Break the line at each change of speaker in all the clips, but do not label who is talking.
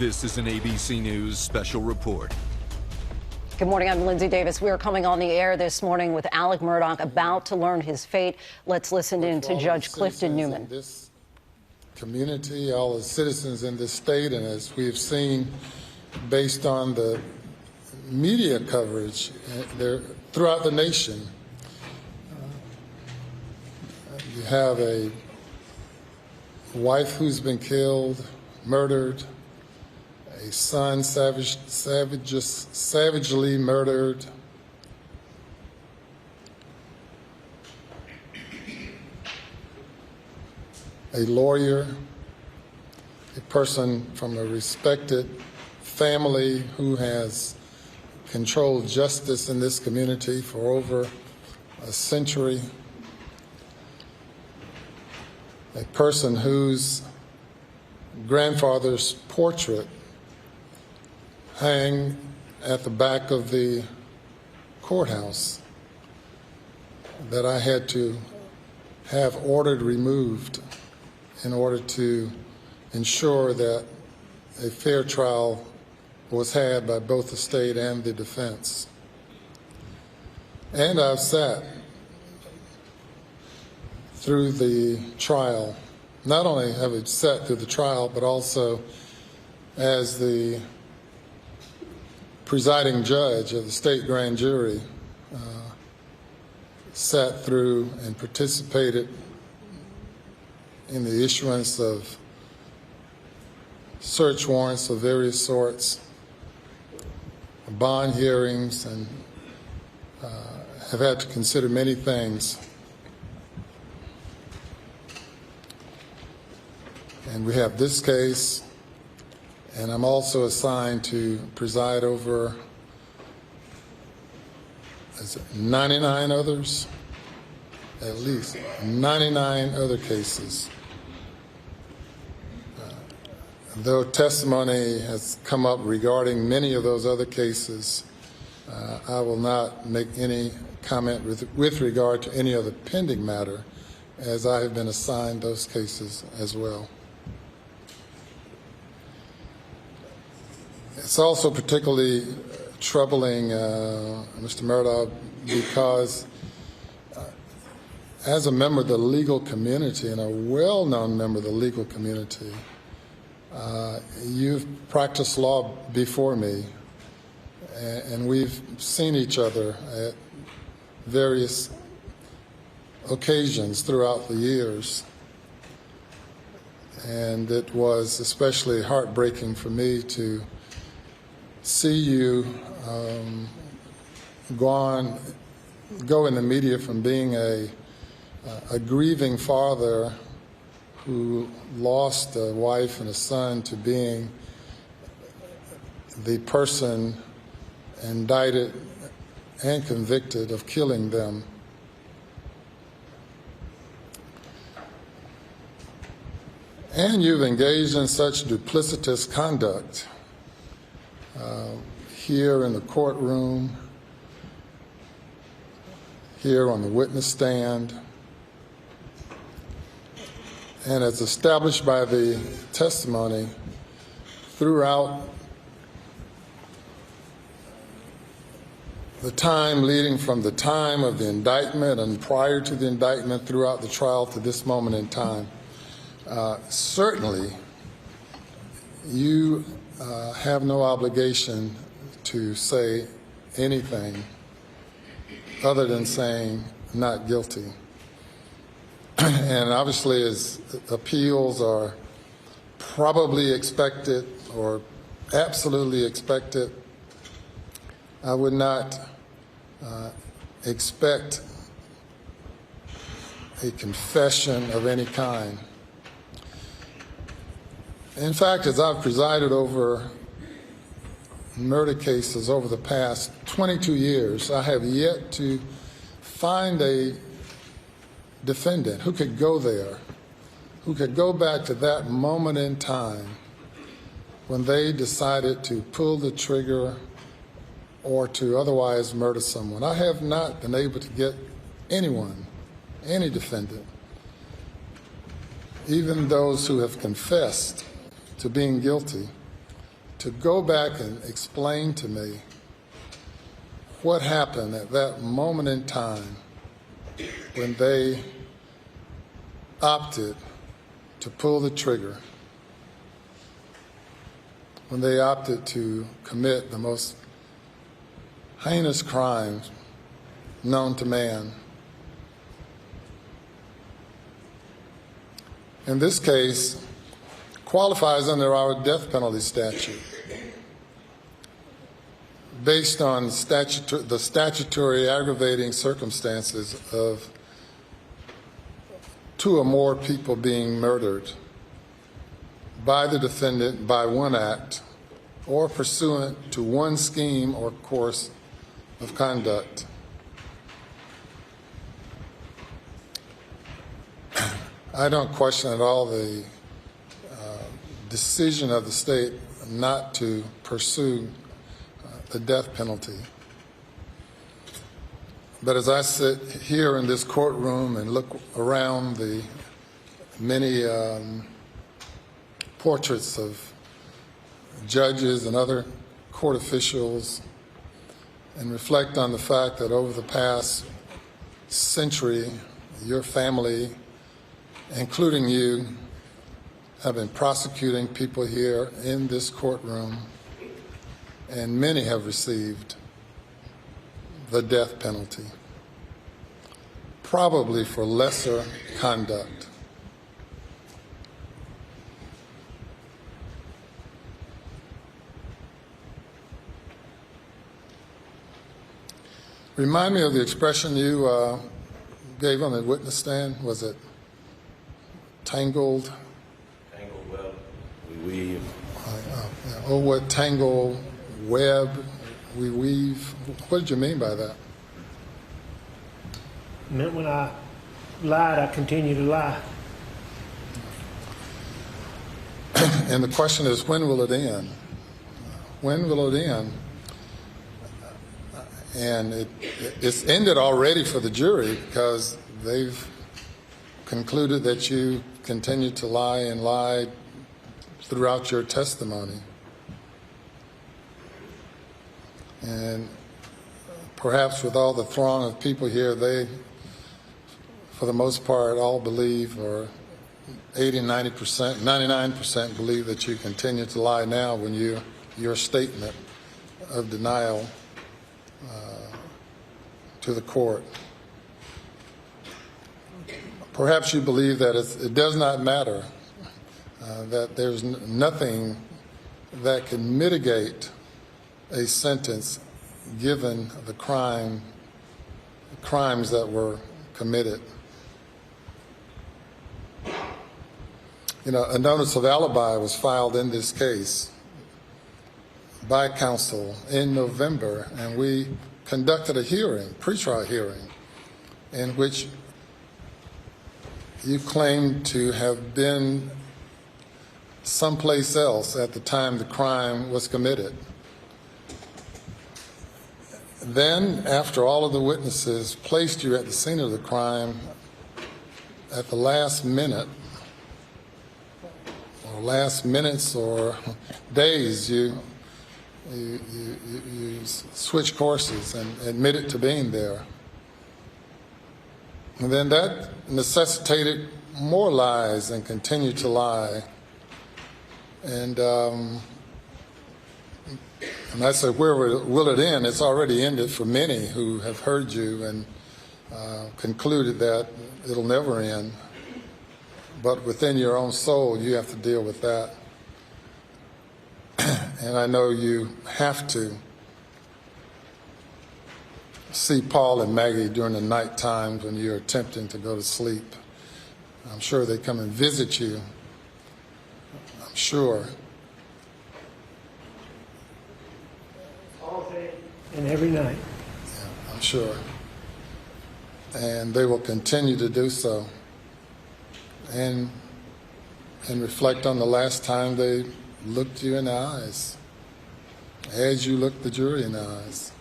This is an ABC News special report.
Good morning, I'm Lindsay Davis. We are coming on the air this morning with Alex Murdaugh about to learn his fate. Let's listen in to Judge Clifton Newman.
This community, all the citizens in this state, and as we've seen based on the media coverage throughout the nation, you have a wife who's been killed, murdered, a son savagely murdered, a lawyer, a person from a respected family who has controlled justice in this community for over a century, a person whose grandfather's portrait hang at the back of the courthouse that I had to have ordered removed in order to ensure that a fair trial was had by both the state and the defense. And I've sat through the trial. Not only have I sat through the trial, but also as the presiding judge of the state grand jury, sat through and participated in the issuance of search warrants of various sorts, bond hearings, and have had to consider many things. And we have this case, and I'm also assigned to preside over 99 others, at least 99 other cases. Though testimony has come up regarding many of those other cases, I will not make any comment with regard to any other pending matter, as I have been assigned those cases as well. It's also particularly troubling, Mr. Murdaugh, because as a member of the legal community and a well-known member of the legal community, you've practiced law before me, and we've seen each other at various occasions throughout the years. And it was especially heartbreaking for me to see you go in the media from being a grieving father who lost a wife and a son to being the person indicted and convicted of killing them. And you've engaged in such duplicitous conduct here in the courtroom, here on the witness stand, and as established by the testimony throughout the time leading from the time of the indictment and prior to the indictment throughout the trial to this moment in time. Certainly, you have no obligation to say anything other than saying not guilty. And obviously, as appeals are probably expected or absolutely expected, I would not expect a confession of any kind. In fact, as I've presided over murder cases over the past 22 years, I have yet to find a defendant who could go there, who could go back to that moment in time when they decided to pull the trigger or to otherwise murder someone. I have not been able to get anyone, any defendant, even those who have confessed to being guilty, to go back and explain to me what happened at that moment in time when they opted to pull the trigger, when they opted to commit the most heinous crimes known to man. In this case, qualifies under our death penalty statute based on the statutory aggravating circumstances of two or more people being murdered by the defendant by one act or pursuant to one scheme or course of conduct. I don't question at all the decision of the state not to pursue the death penalty. But as I sit here in this courtroom and look around the many portraits of judges and other court officials and reflect on the fact that over the past century, your family, including you, have been prosecuting people here in this courtroom, and many have received the death penalty, probably for lesser conduct. Remind me of the expression you gave on the witness stand. Was it tangled?
Tangled web, we weave.
Oh, what tangled web we weave. What did you mean by that?
It meant when I lied, I continue to lie.
And the question is, when will it end? When will it end? And it's ended already for the jury because they've concluded that you continued to lie and lied throughout your testimony. And perhaps with all the throng of people here, they, for the most part, all believe, or 80, 90%, 99% believe that you continue to lie now when your statement of denial to the court. Perhaps you believe that it does not matter, that there's nothing that can mitigate a sentence given the crimes that were committed. You know, a notice of alibi was filed in this case by counsel in November, and we conducted a hearing, pretrial hearing, in which you claimed to have been someplace else at the time the crime was committed. Then, after all of the witnesses placed you at the scene of the crime, at the last minute, or last minutes or days, you switched courses and admitted to being there. And then that necessitated more lies and continued to lie. And I said, where will it end? It's already ended for many who have heard you and concluded that it'll never end. But within your own soul, you have to deal with that. And I know you have to see Paul and Maggie during the night times when you're attempting to go to sleep. I'm sure they come and visit you. I'm sure.
All day and every night.
Yeah, I'm sure. And they will continue to do so. And reflect on the last time they looked you in the eyes, as you looked the jury in the eyes.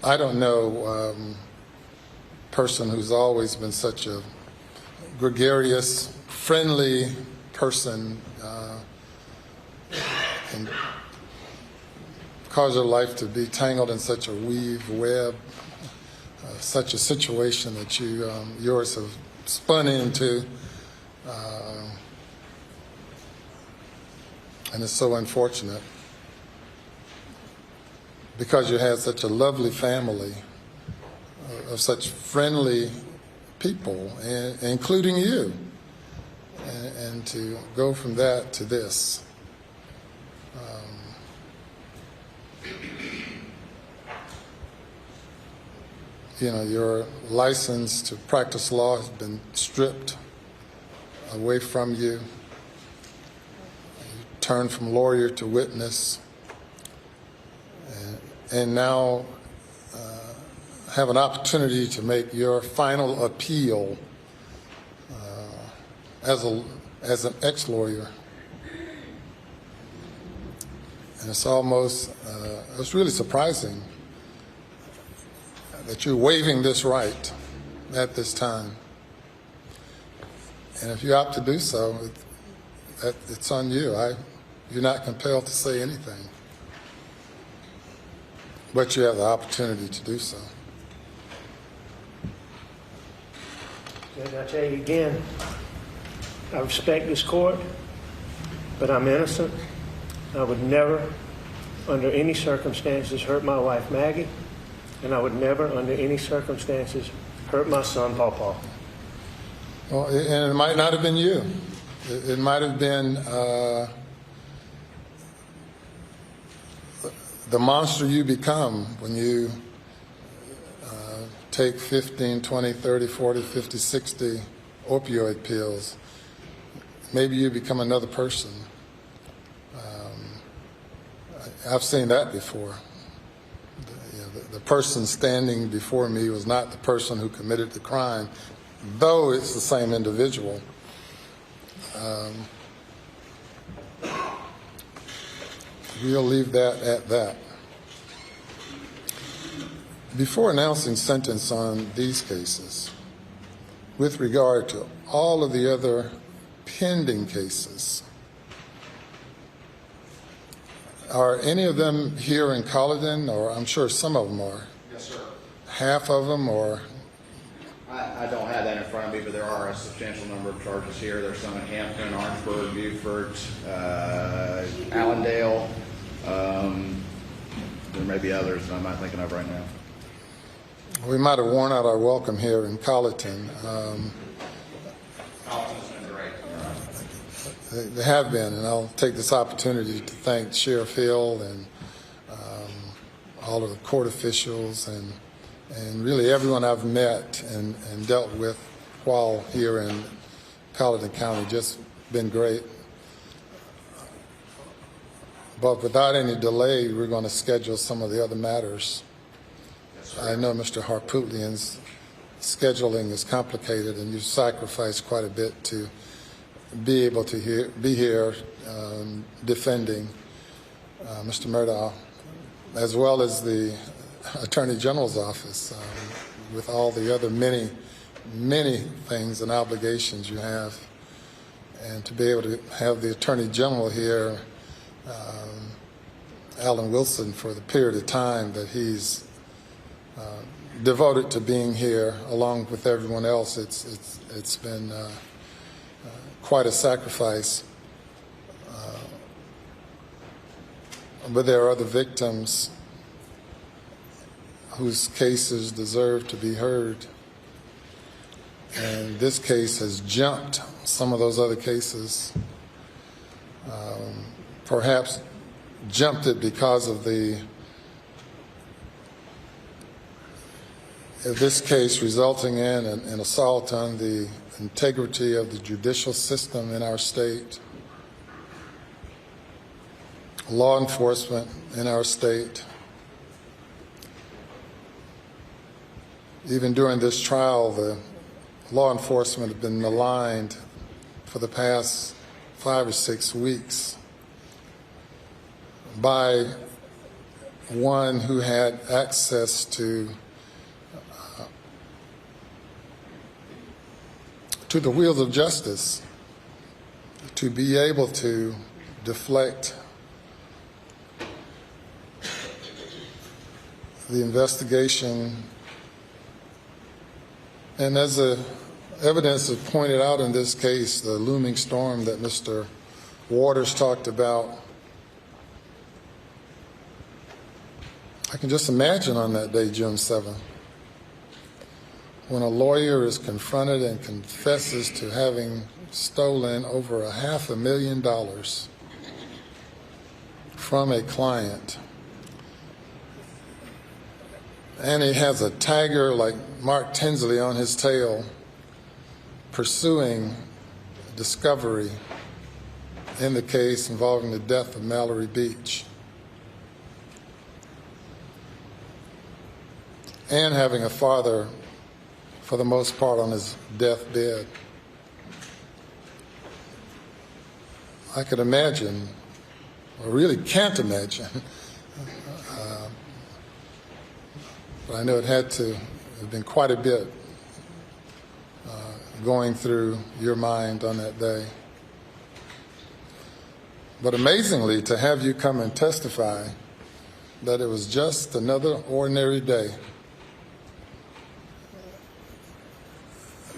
I don't know person who's always been such a gregarious, friendly person can cause your life to be tangled in such a weave web, such a situation that yours have spun into, and it's so unfortunate because you had such a lovely family of such friendly people, including you, and to go from that to this. You know, your license to practice law has been stripped away from you. You turned from lawyer to witness, and now have an opportunity to make your final appeal as an ex-lawyer. And it's almost, it's really surprising that you're waiving this right at this time. And if you opt to do so, it's on you. You're not compelled to say anything, but you have the opportunity to do so.
Judge, I tell you again, I respect this court, but I'm innocent. I would never, under any circumstances, hurt my wife, Maggie, and I would never, under any circumstances, hurt my son, Paw.
Well, and it might not have been you. It might have been the monster you become when you take 15, 20, 30, 40, 50, 60 opioid pills. Maybe you become another person. I've seen that before. The person standing before me was not the person who committed the crime, though it's the same individual. We'll leave that at that. Before announcing sentence on these cases, with regard to all of the other pending cases, are any of them here in Colleton, or I'm sure some of them are?
Yes, sir.
Half of them, or?
I don't have that in front of me, but there are a substantial number of charges here. There's some in Hampton, Orangeburg, Beaufort, Allendale. There may be others that I'm not thinking of right now.
We might have worn out our welcome here in Colleton.
Colleton's been great.
They have been, and I'll take this opportunity to thank Sheriff Hill and all of the court officials and really everyone I've met and dealt with while here in Colleton County. Just been great. But without any delay, we're going to schedule some of the other matters. I know Mr. Harpootlian's scheduling is complicated, and you've sacrificed quite a bit to be able to be here defending Mr. Murdaugh, as well as the Attorney General's office, with all the other many things and obligations you have. And to be able to have the Attorney General here, Alan Wilson, for the period of time that he's devoted to being here, along with everyone else, it's been quite a sacrifice. But there are other victims whose cases deserve to be heard, and this case has jumped some of those other cases. Perhaps jumped it because of this case resulting in an assault on the integrity of the judicial system in our state, law enforcement in our state. Even during this trial, the law enforcement have been maligned for the past 5 or 6 weeks by one who had access to the wheels of justice, to be able to deflect the investigation. And as the evidence is pointed out in this case, the looming storm that Mr. Waters talked about, I can just imagine on that day, June 7th, when a lawyer is confronted and confesses to having stolen over $500,000 from a client, and he has a tiger like Mark Tinsley on his tail pursuing discovery in the case involving the death of Mallory Beach, and having a father, for the most part, on his deathbed. I could imagine, or really can't imagine, but I know it had to have been quite a bit going through your mind on that day. But amazingly, to have you come and testify that it was just another ordinary day,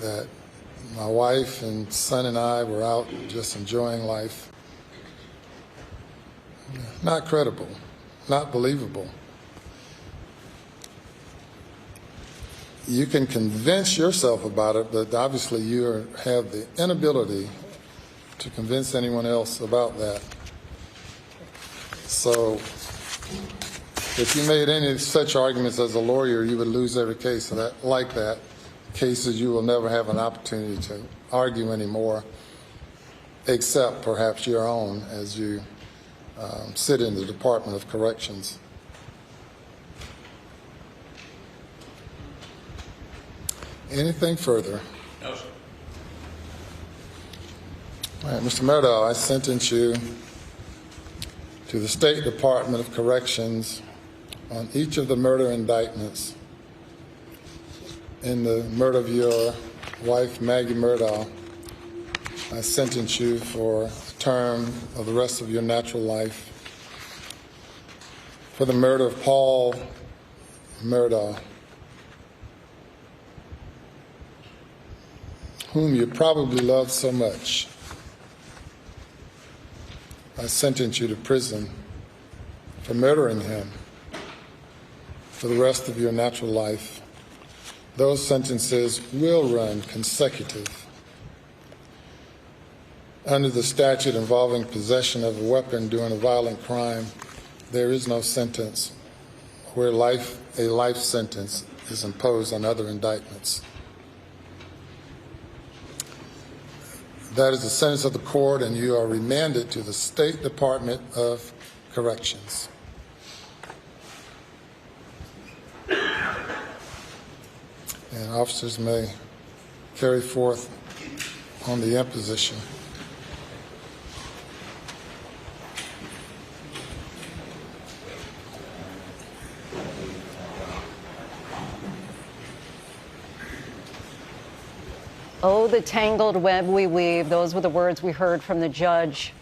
that my wife and son and I were out just enjoying life. Not credible, not believable. You can convince yourself about it, but obviously you have the inability to convince anyone else about that. So if you made any such arguments as a lawyer, you would lose every case like that. Cases you will never have an opportunity to argue anymore, except perhaps your own as you sit in the Department of Corrections. Anything further?
No, sir.
All right, Mr. Murdaugh, I sentence you to the State Department of Corrections on each of the murder indictments in the murder of your wife, Maggie Murdaugh. I sentence you for a term of the rest of your natural life for the murder of Paul Murdaugh, whom you probably love so much. I sentence you to prison for murdering him for the rest of your natural life. Those sentences will run consecutive. Under the statute involving possession of a weapon during a violent crime, there is no sentence where a life sentence is imposed on other indictments. That is the sentence of the court, and you are remanded to the State Department of Corrections. And officers may carry forth on the imposition.
Oh, the tangled web we weave. Those were the words we heard from the judge,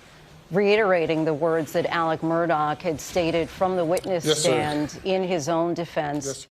reiterating the words that Alex Murdaugh had stated from the witness stand in his own defense.
Yes,